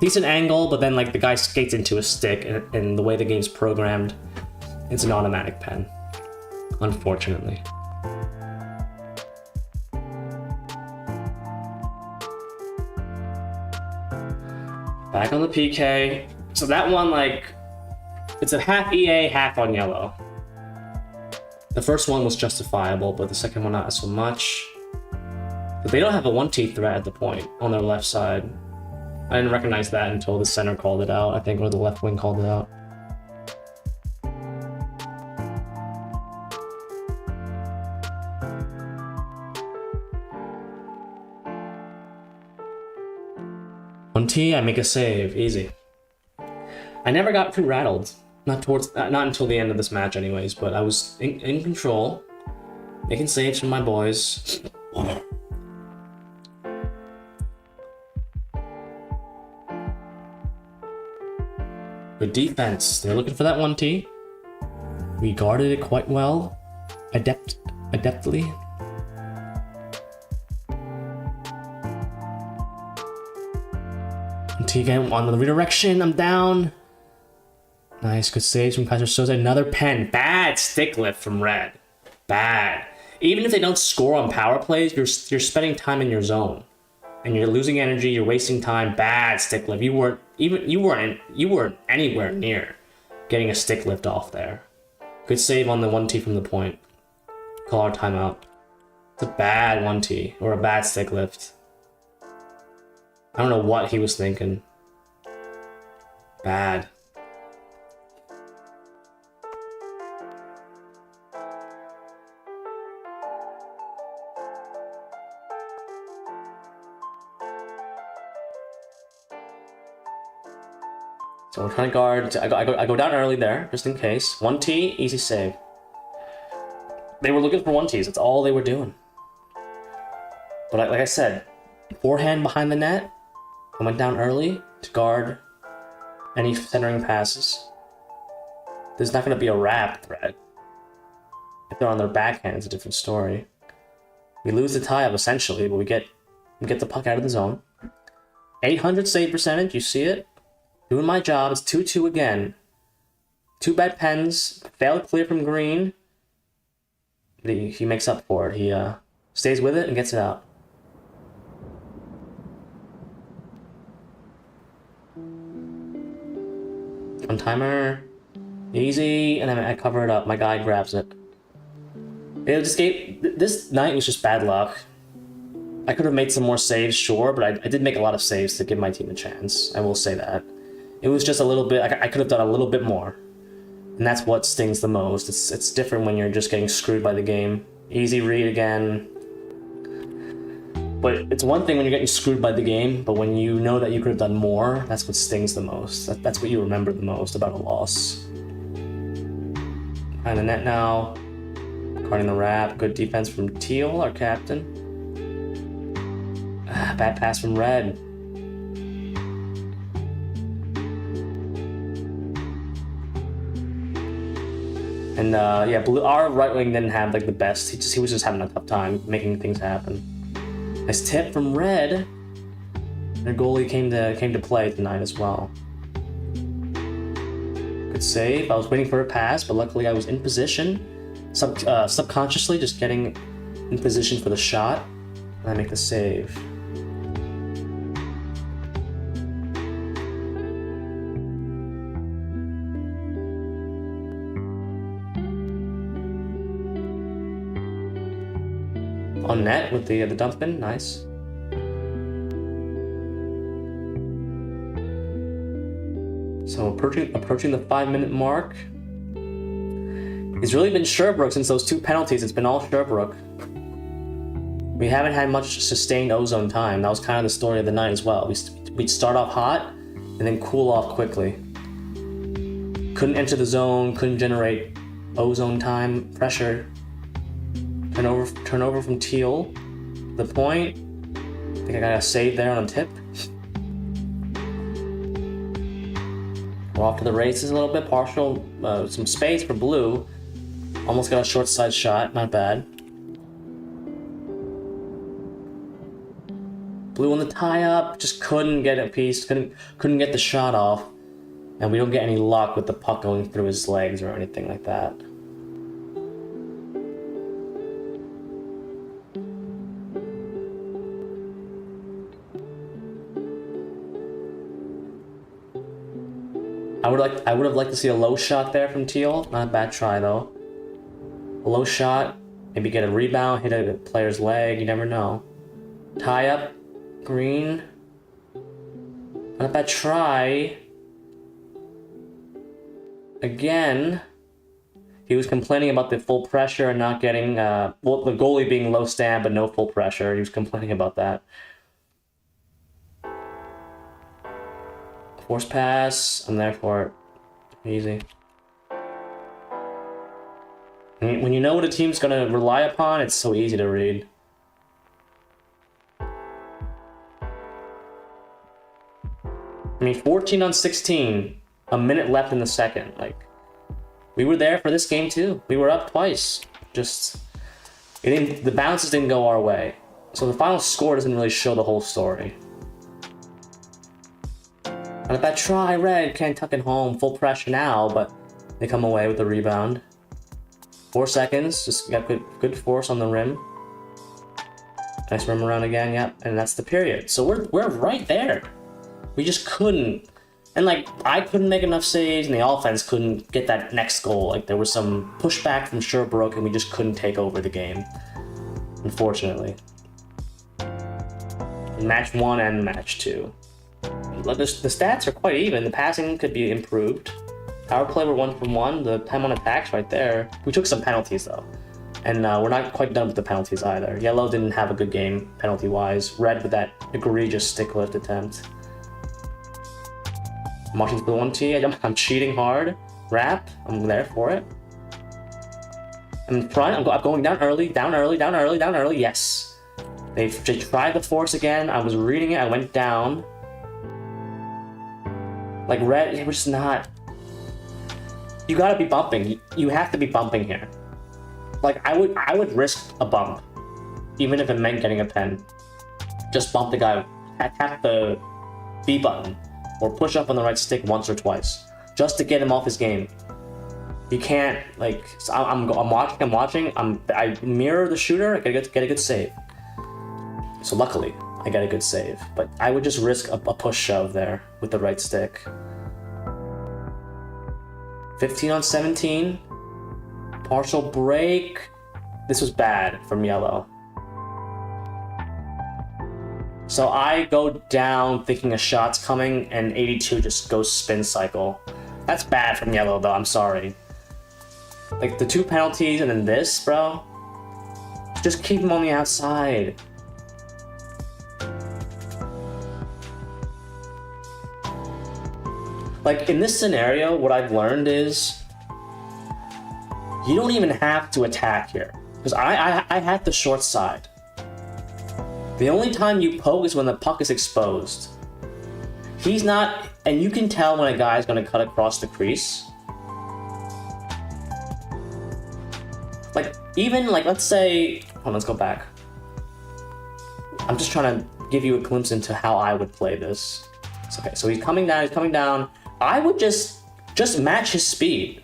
decent angle, but then like the guy skates into a stick, and the way the game's programmed, it's an automatic pen, unfortunately. Back on the PK. So that one, like, it's a half EA, half on yellow. The first one was justifiable, but the second one not so much. But they don't have a 1T threat at the point on their left side. I didn't recognize that until the center called it out, I think, or the left wing called it out. One T, I make a save, easy. I never got too rattled. Not until the end of this match anyways, but I was in control, making saves from my boys. Good defense. They're looking for that 1T. We guarded it quite well. Adeptly. T again on the redirection. I'm down. Nice, good saves from Kaiser Soze. Another pen. Bad stick lift from Red. Bad. Even if they don't score on power plays, you're spending time in your zone, and you're losing energy. You're wasting time. Bad stick lift. You weren't anywhere near getting a stick lift off there. Good save on the 1T from the point. Call our timeout. It's a bad 1T or a bad stick lift. I don't know what he was thinking. Bad. So we're trying to guard. I go down early there, just in case. 1T, easy save. They were looking for 1Ts. That's all they were doing. But like I said, forehand behind the net. I went down early to guard any centering passes. There's not going to be a wrap threat. If they're on their backhand, it's a different story. We lose the tie-up essentially, but we get the puck out of the zone. 800 save percentage, you see it? Doing my job. It's 2-2 again. Two bad pens. Failed clear from green. He makes up for it. He stays with it and gets it out. One timer. Easy. And then I cover it up. My guy grabs it. This night was just bad luck. I could have made some more saves, sure, but I did make a lot of saves to give my team a chance. I will say that. It was just a little bit, I could have done a little bit more. And that's what stings the most. It's different when you're just getting screwed by the game. Easy read again. But it's one thing when you're getting screwed by the game, but when you know that you could have done more, that's what stings the most. That's what you remember the most about a loss. Behind the net now. Guarding the wrap. Good defense from Teal, our captain. Bad pass from Red. And yeah, Blue, our right wing didn't have like the best. He was just having a tough time making things happen. Nice tip from Red. Their goalie came to play tonight as well. Good save. I was waiting for a pass, but luckily I was in position. Subconsciously just getting in position for the shot, and I make the save. On net with the dump in, nice. So approaching the 5-minute mark. It's really been Sherbrooke since those 2 penalties. It's been all Sherbrooke. We haven't had much sustained ozone time. That was kind of the story of the night as well. We'd start off hot and then cool off quickly. Couldn't enter the zone, couldn't generate ozone time, pressure. Turnover from Teal. The point. I think I got a save there on a tip. We're off to the races a little bit. Partial, some space for Blue. Almost got a short side shot. Not bad. Blue on the tie up. Just couldn't get a piece. Couldn't get the shot off. And we don't get any luck with the puck going through his legs or anything like that. I would have liked to see a low shot there from Teal. Not a bad try though. A low shot, maybe get a rebound, hit a player's leg. You never know. Tie up, Green. Not a bad try. Again, he was complaining about the full pressure and not getting the goalie being low stand but no full pressure. He was complaining about that. Force pass, I'm there for it. Easy. When you know what a team's gonna rely upon, it's so easy to read. I mean, 14 on 16, a minute left in the second. Like, we were there for this game too. We were up twice. Just, the bounces didn't go our way. So the final score doesn't really show the whole story. And if that try, Red can't tuck it home. Full pressure now, but they come away with the rebound. 4 seconds, just got good force on the rim. Nice rim around again, yep, and that's the period. So we're right there. We just couldn't, and like I couldn't make enough saves, and the offense couldn't get that next goal. Like there was some pushback from Sherbrooke, and we just couldn't take over the game, unfortunately. Match 1 and match 2. The stats are quite even. The passing could be improved. Power play, we're 1 from 1. The time on attacks right there. We took some penalties though. And we're not quite done with the penalties either. Yellow didn't have a good game penalty-wise. Red with that egregious stick lift attempt. I'm watching for the 1T. I'm cheating hard. Wrap. I'm there for it. I'm in front. I'm going down early. Down early. Down early. Down early. Yes. They tried the force again. I was reading it. I went down. Like Red, it was not. You gotta be bumping. You have to be bumping here. Like I would risk a bump, even if it meant getting a pen. Just bump the guy, tap the B button, or push up on the right stick once or twice, just to get him off his game. You can't like. So I'm watching. I mirror the shooter. I get a good save. So luckily, I got a good save. But I would just risk a push shove there with the right stick. 15 on 17. Partial break. This was bad from Yellow. So I go down thinking a shot's coming, and 82 just goes spin cycle. That's bad from Yellow though, I'm sorry. Like the 2 penalties and then this, bro. Just keep him on the outside. Like in this scenario, what I've learned is You don't even have to attack here. Because I have the short side. The only time you poke is when the puck is exposed. He's not... And you can tell when a guy is going to cut across the crease. Like, even, like, let's say... Hold on, let's go back. I'm just trying to give you a glimpse into how I would play this. It's okay, so he's coming down. I would just match his speed.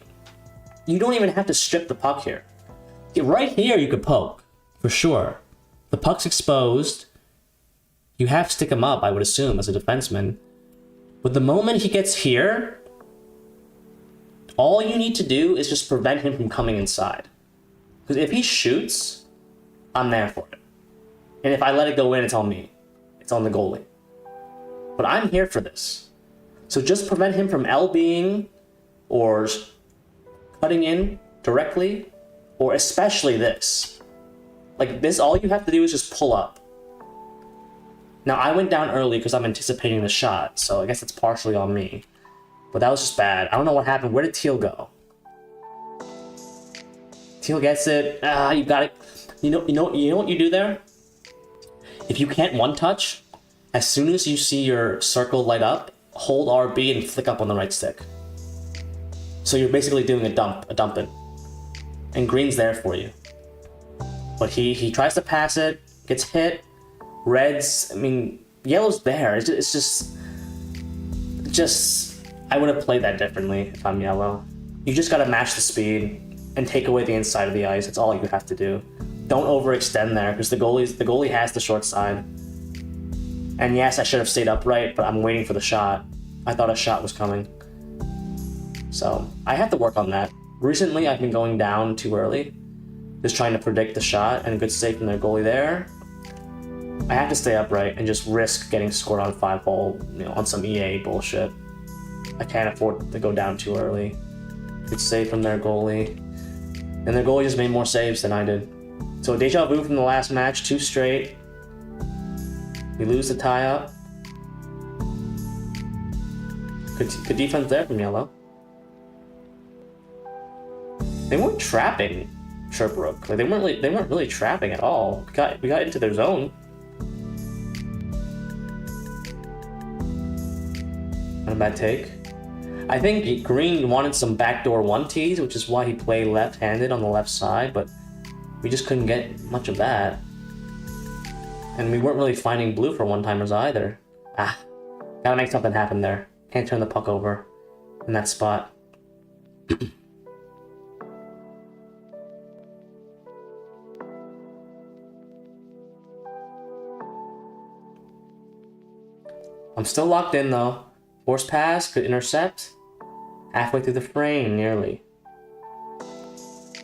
You don't even have to strip the puck here. Right here, you could poke, for sure. The puck's exposed. You have to stick him up, I would assume, as a defenseman. But the moment he gets here, all you need to do is just prevent him from coming inside. Because if he shoots, I'm there for it. And if I let it go in, it's on me. It's on the goalie. But I'm here for this. So just prevent him from LBing or cutting in directly, or especially this. Like this, all you have to do is just pull up. Now, I went down early because I'm anticipating the shot, so I guess it's partially on me. But that was just bad. I don't know what happened. Where did Teal go? Teal gets it. You got it. You know what you do there? If you can't one-touch, as soon as you see your circle light up, hold RB and flick up on the right stick. So you're basically doing a dump it. And Green's there for you. But he tries to pass it, gets hit. Red's, I mean, yellow's there. It's just, I would have played that differently if I'm yellow. You just gotta match the speed and take away the inside of the ice. That's all you have to do. Don't overextend there because the goalie has the short side. And yes, I should have stayed upright, but I'm waiting for the shot. I thought a shot was coming. So I have to work on that. Recently, I've been going down too early, just trying to predict the shot, and a good save from their goalie there. I have to stay upright and just risk getting scored on 5-hole, on some EA bullshit. I can't afford to go down too early. Good save from their goalie. And their goalie just made more saves than I did. So deja vu from the last match, 2 straight. We lose the tie-up. Good defense there from yellow. They weren't trapping Sherbrooke. Like they weren't really trapping at all. We got into their zone. Not a bad take. I think Green wanted some backdoor 1-Ts, which is why he played left-handed on the left side, but we just couldn't get much of that. And we weren't really finding blue for one-timers either. Gotta make something happen there. Can't turn the puck over in that spot. I'm still locked in though. Force pass, could intercept. Halfway through the frame, nearly.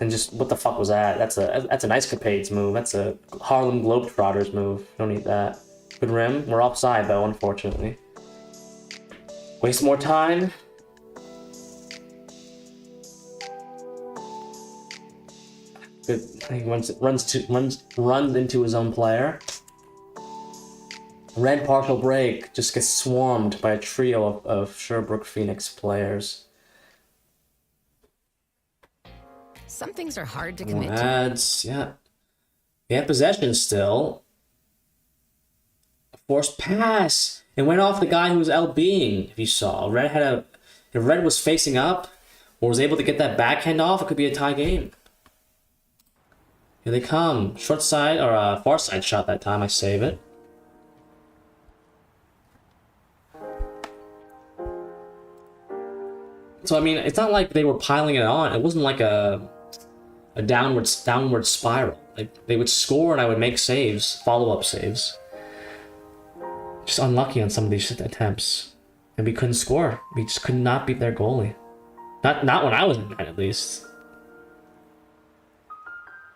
And just, what the fuck was that? That's an Ice Capades move. That's a Harlem Globetrotters move. Don't need that. Good rim. We're offside though, unfortunately. Waste more time. Good. He runs into his own player. Red partial break just gets swarmed by a trio of Sherbrooke Phoenix players. Some things are hard to commit to. Ads, yeah. They have possession still. Forced pass. It went off the guy who was LBing, if you saw. If Red was facing up or was able to get that backhand off, it could be a tie game. Here they come. Short side, or a far side shot that time. I save it. So, I mean, it's not like they were piling it on. It wasn't like a downward spiral. Like, they would score and I would make saves, follow-up saves. Just unlucky on some of these attempts. And we couldn't score. We just could not beat their goalie. Not when I was in that, at least.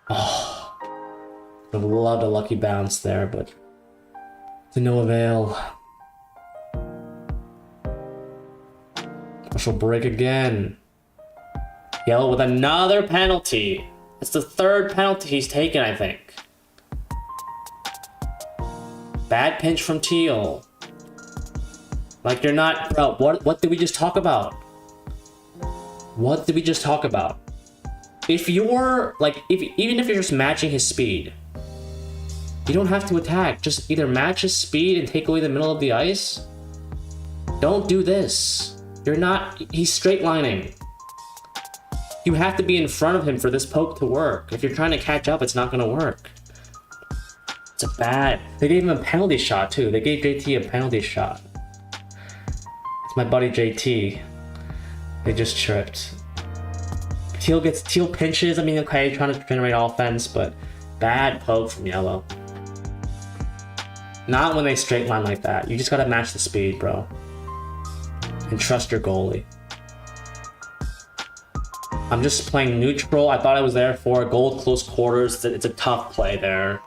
Oh. I would have loved a lucky bounce there, but to no avail. Partial break again. Yellow with another penalty. It's the third penalty he's taken, I think. Bad pinch from Teal. Like, you're not... Bro, what did we just talk about? What did we just talk about? if you're like, even if you're just matching his speed, you don't have to attack. Just either match his speed and take away the middle of the ice. Don't do this. You're not. He's straight lining. You have to be in front of him for this poke to work. If you're trying to catch up, it's not gonna work. It's a bad. They gave him a penalty shot too. They gave JT a penalty shot. It's my buddy JT. They just tripped. Teal pinches. I mean, okay, trying to generate offense, but bad poke from Yellow. Not when they straight line like that. You just gotta match the speed, bro. And trust your goalie. I'm just playing neutral. I thought I was there for a goal close quarters. It's a tough play there.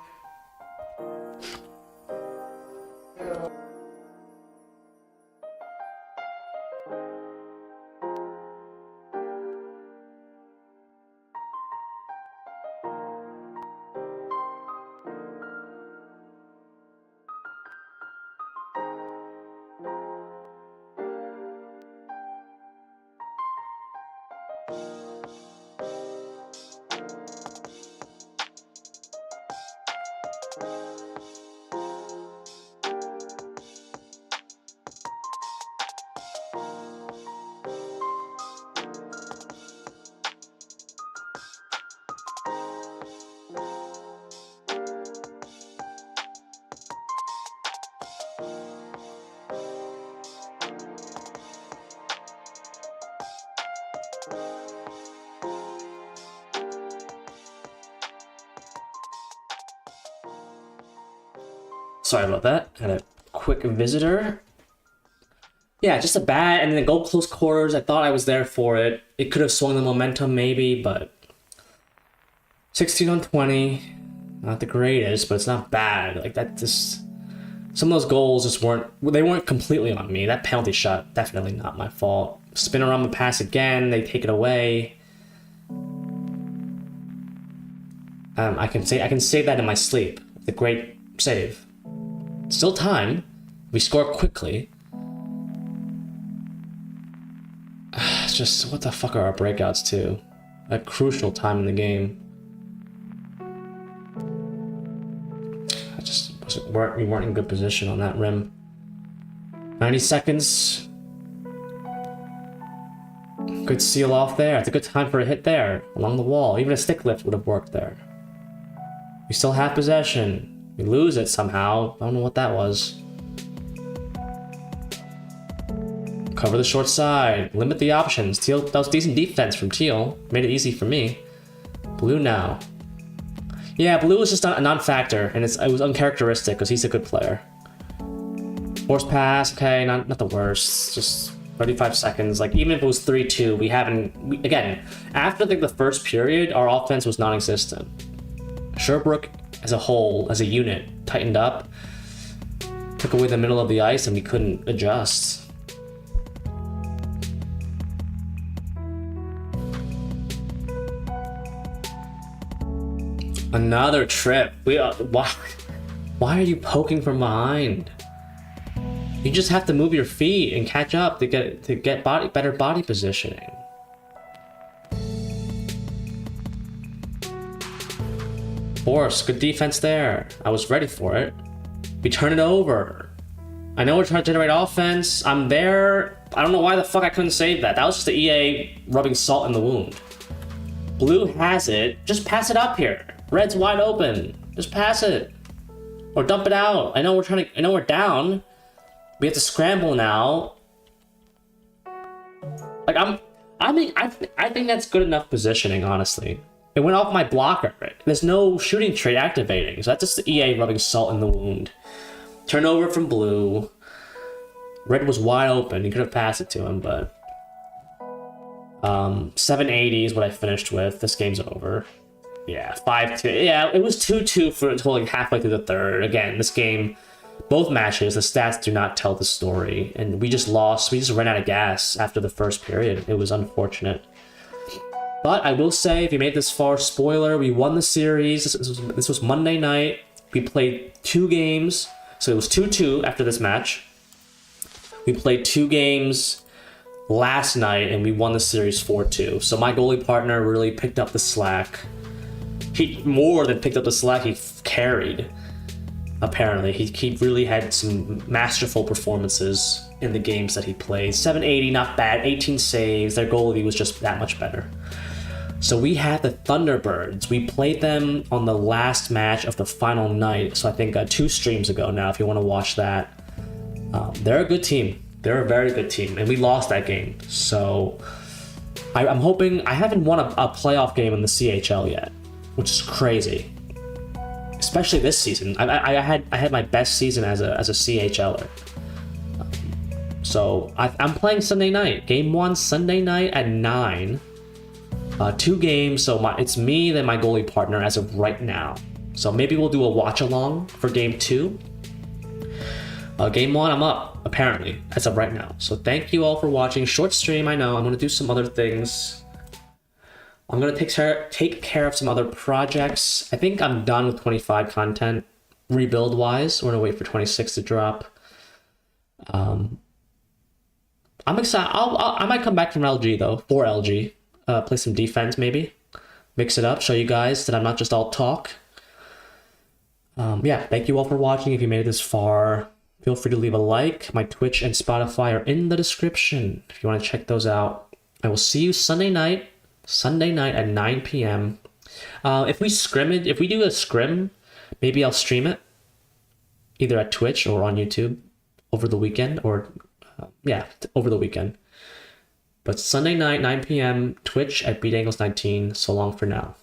Sorry about that. Had a quick visitor. Yeah, just a bad, and then go close quarters. I thought I was there for it. It could have swung the momentum maybe, but 16 on 20. Not the greatest, but it's not bad. Like that just some of those goals just weren't completely on me. That penalty shot, definitely not my fault. Spin around the pass again, they take it away. I can save that in my sleep. It's a great save. Still time. We score quickly. It's just, what the fuck are our breakouts too? A crucial time in the game. We weren't in good position on that rim. 90 seconds. Good seal off there. It's a good time for a hit there along the wall. Even a stick lift would have worked there. We still have possession. We lose it somehow. I don't know what that was. Cover the short side. Limit the options. Teal, that was decent defense from Teal. Made it easy for me. Blue now. Yeah, Blue was just a non-factor, and it was uncharacteristic because he's a good player. Force pass, okay, not the worst. Just 35 seconds. Like, even if it was 3-2, again, after the first period, our offense was non-existent. Sherbrooke as a whole, as a unit, tightened up, took away the middle of the ice, and we couldn't adjust. Another trip. Why are you poking from behind? You just have to move your feet and catch up to get better body positioning. Force, good defense there. I was ready for it. We turn it over. I know we're trying to generate offense. I'm there. I don't know why the fuck I couldn't save that. That was just the EA rubbing salt in the wound. Blue has it. Just pass it up here. Red's wide open. Just pass it. Or dump it out. I know we're down. We have to scramble now. Like I think that's good enough positioning, honestly. It went off my blocker. There's no shooting trait activating, so that's just the EA rubbing salt in the wound. Turnover from Blue. Red was wide open. He could have passed it to him, but 780 is what I finished with. This game's over. Yeah, 5-2. Yeah, it was 2-2 for until like halfway through the third. Again, this game, both matches, the stats do not tell the story, and we just lost. We just ran out of gas after the first period. It was unfortunate. But I will say, if you made this far, spoiler, we won the series. This was Monday night. We played 2 games, so it was 2-2 after this match. We played 2 games last night, and we won the series 4-2. So my goalie partner really picked up the slack. He more than picked up the slack, he carried. Apparently, he really had some masterful performances in the games that he played. 780, not bad. 18 saves. Their goalie was just that much better. So we had the Thunderbirds. We played them on the last match of the final night. So I think 2 streams ago now, if you want to watch that. They're a good team. They're a very good team. And we lost that game. So I'm hoping... I haven't won a playoff game in the CHL yet, which is crazy. Especially this season. I had my best season as a CHLer. So I'm playing Sunday night. Game 1 Sunday night at 9. 2 games, so it's me then my goalie partner as of right now. So maybe we'll do a watch along for game 2. Game 1 I'm up apparently as of right now. So thank you all for watching. Short stream, I know. I'm gonna do some other things. I'm gonna take care of some other projects. I think I'm done with 25 content rebuild wise. We're gonna wait for 26 to drop. I'm excited. I might come back from LG though, for LG. Play some defense maybe. Mix it up, show you guys that I'm not just all talk. Yeah, thank you all for watching. If you made it this far, feel free to leave a like. My Twitch and Spotify are in the description if you want to check those out. I will see you Sunday night at 9 p.m. If we do a scrim, maybe I'll stream it either at Twitch or on YouTube over the weekend, or over the weekend. But Sunday night, 9 p.m, Twitch at BeatAngles19. So long for now.